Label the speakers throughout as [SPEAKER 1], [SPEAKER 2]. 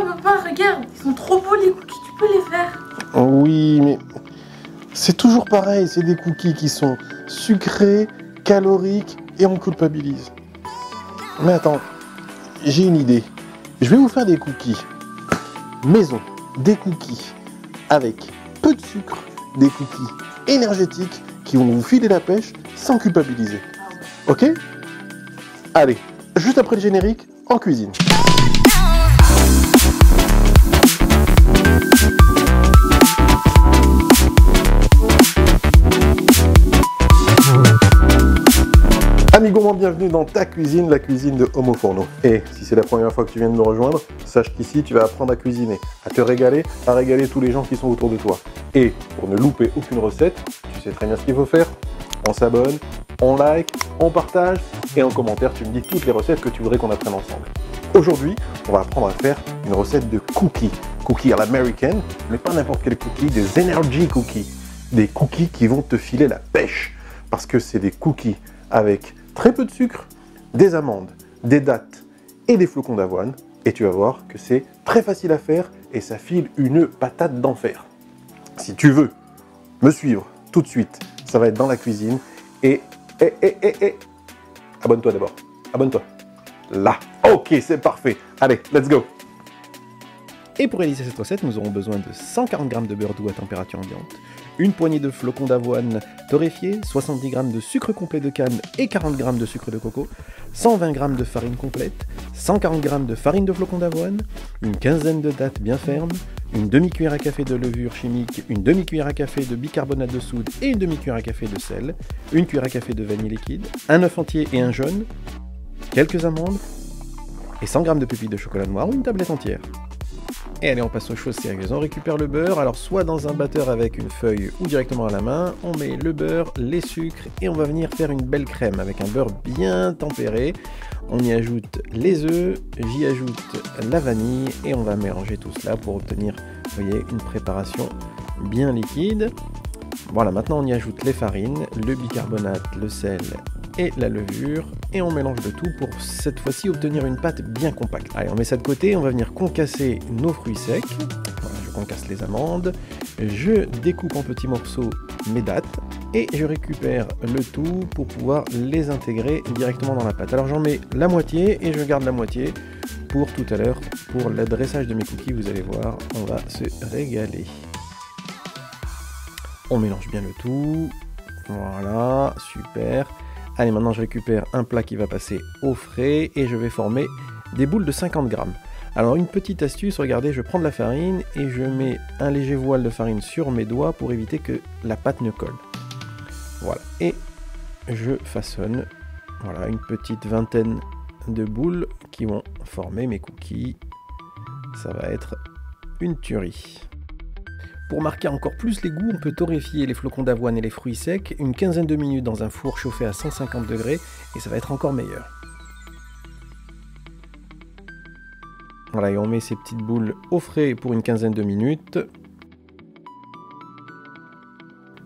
[SPEAKER 1] papa, regarde, ils sont trop beaux les cookies, tu peux les faire.
[SPEAKER 2] Oui, mais c'est toujours pareil, c'est des cookies qui sont sucrés, caloriques et on culpabilise. Mais attends, j'ai une idée. Je vais vous faire des cookies maison, des cookies avec peu de sucre, des cookies énergétiques qui vont vous filer la pêche sans culpabiliser. Ok? Allez, juste après le générique, en cuisine. Amis gourmands, bienvenue dans ta cuisine, la cuisine de Homo Fourneau. Et si c'est la première fois que tu viens de me rejoindre, sache qu'ici tu vas apprendre à cuisiner, à te régaler, à régaler tous les gens qui sont autour de toi. Et pour ne louper aucune recette, tu sais très bien ce qu'il faut faire. On s'abonne, on like, on partage et en commentaire tu me dis toutes les recettes que tu voudrais qu'on apprenne ensemble. Aujourd'hui, on va apprendre à faire une recette de cookies. Cookies à l'américaine, mais pas n'importe quel cookie, des energy cookies. Des cookies qui vont te filer la pêche. Parce que c'est des cookies avec très peu de sucre, des amandes, des dattes et des flocons d'avoine. Et tu vas voir que c'est très facile à faire et ça file une patate d'enfer. Si tu veux me suivre tout de suite, ça va être dans la cuisine. Et abonne-toi d'abord. Abonne-toi. Là. Ok, c'est parfait. Allez, let's go. Et pour réaliser cette recette, nous aurons besoin de 140 g de beurre doux à température ambiante, une poignée de flocons d'avoine torréfiés, 70 g de sucre complet de canne et 40 g de sucre de coco, 120 g de farine complète, 140 g de farine de flocons d'avoine, une quinzaine de dattes bien fermes, une demi-cuillère à café de levure chimique, une demi-cuillère à café de bicarbonate de soude et une demi-cuillère à café de sel, une cuillère à café de vanille liquide, un œuf entier et un jaune, quelques amandes et 100 g de pépites de chocolat noir ou une tablette entière. Et allez, on passe aux choses sérieuses. On récupère le beurre, alors soit dans un batteur avec une feuille ou directement à la main, on met le beurre, les sucres et on va venir faire une belle crème avec un beurre bien tempéré. On y ajoute les œufs, j'y ajoute la vanille et on va mélanger tout cela pour obtenir, vous voyez, une préparation bien liquide. Voilà, maintenant on y ajoute les farines, le bicarbonate, le sel et la levure et on mélange le tout pour cette fois-ci obtenir une pâte bien compacte. Allez, on met ça de côté, on va venir concasser nos fruits secs. Voilà, je concasse les amandes, je découpe en petits morceaux mes dattes et je récupère le tout pour pouvoir les intégrer directement dans la pâte. Alors j'en mets la moitié et je garde la moitié pour tout à l'heure. Pour le dressage de mes cookies, vous allez voir, on va se régaler. On mélange bien le tout. Voilà, super. Allez, maintenant je récupère un plat qui va passer au frais et je vais former des boules de 50 g. Alors une petite astuce, regardez, je prends de la farine et je mets un léger voile de farine sur mes doigts pour éviter que la pâte ne colle. Voilà, et je façonne, voilà, une petite vingtaine de boules qui vont former mes cookies. Ça va être une tuerie. Pour marquer encore plus les goûts, on peut torréfier les flocons d'avoine et les fruits secs une quinzaine de minutes dans un four chauffé à 150 degrés et ça va être encore meilleur. Voilà, et on met ces petites boules au frais pour une quinzaine de minutes.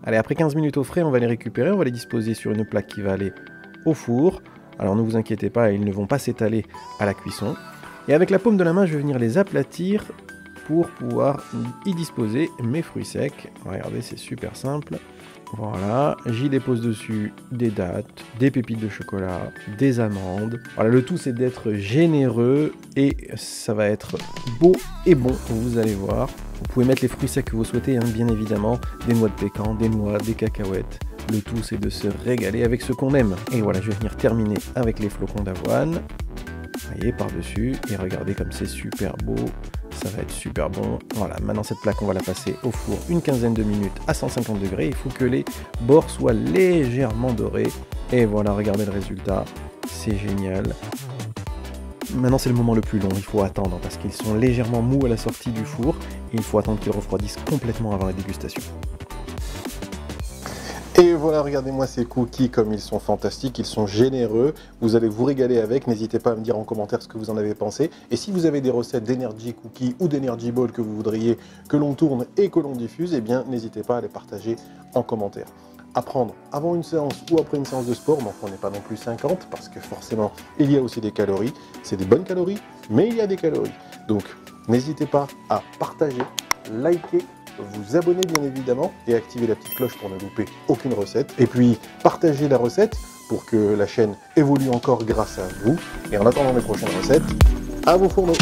[SPEAKER 2] Allez, après 15 minutes au frais, on va les récupérer, on va les disposer sur une plaque qui va aller au four. Alors ne vous inquiétez pas, ils ne vont pas s'étaler à la cuisson. Et avec la paume de la main, je vais venir les aplatir pour pouvoir y disposer mes fruits secs. Regardez, c'est super simple. Voilà, j'y dépose dessus des dattes, des pépites de chocolat, des amandes. Voilà, le tout c'est d'être généreux et ça va être beau et bon, vous allez voir. Vous pouvez mettre les fruits secs que vous souhaitez, hein, bien évidemment, des noix de pécan, des noix, des cacahuètes. Le tout c'est de se régaler avec ce qu'on aime. Et voilà, je vais venir terminer avec les flocons d'avoine. Vous voyez, par-dessus, et regardez comme c'est super beau. Ça va être super bon. Voilà, maintenant cette plaque, on va la passer au four une quinzaine de minutes à 150 degrés. Il faut que les bords soient légèrement dorés. Et voilà, regardez le résultat. C'est génial. Maintenant, c'est le moment le plus long. Il faut attendre parce qu'ils sont légèrement mous à la sortie du four. Et il faut attendre qu'ils refroidissent complètement avant la dégustation. Et voilà, regardez-moi ces cookies comme ils sont fantastiques, ils sont généreux, vous allez vous régaler avec, n'hésitez pas à me dire en commentaire ce que vous en avez pensé. Et si vous avez des recettes d'Energy Cookies ou d'Energy Ball que vous voudriez que l'on tourne et que l'on diffuse, eh bien n'hésitez pas à les partager en commentaire. À prendre avant une séance ou après une séance de sport, donc on n'est pas non plus 50 parce que forcément il y a aussi des calories, c'est des bonnes calories, mais il y a des calories. Donc N'hésitez pas à partager, liker, vous abonner bien évidemment et activer la petite cloche pour ne louper aucune recette. Et puis partagez la recette pour que la chaîne évolue encore grâce à vous. Et en attendant les prochaines recettes, à vos fourneaux.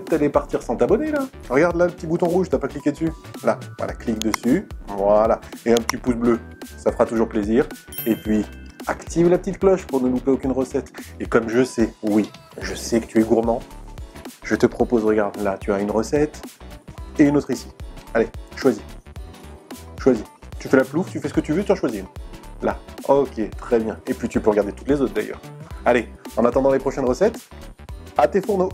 [SPEAKER 2] T'allais partir sans t'abonner là. Regarde là le petit bouton rouge, t'as pas cliqué dessus. Là, voilà, clique dessus. Voilà. Et un petit pouce bleu, ça fera toujours plaisir. Et puis, active la petite cloche pour ne louper aucune recette. Et comme je sais, oui, je sais que tu es gourmand, je te propose, regarde, là, tu as une recette et une autre ici. Allez, choisis. Choisis. Tu fais la plouffe, tu fais ce que tu veux, tu en choisis une. Là. Ok, très bien. Et puis tu peux regarder toutes les autres d'ailleurs. Allez, en attendant les prochaines recettes, à tes fourneaux.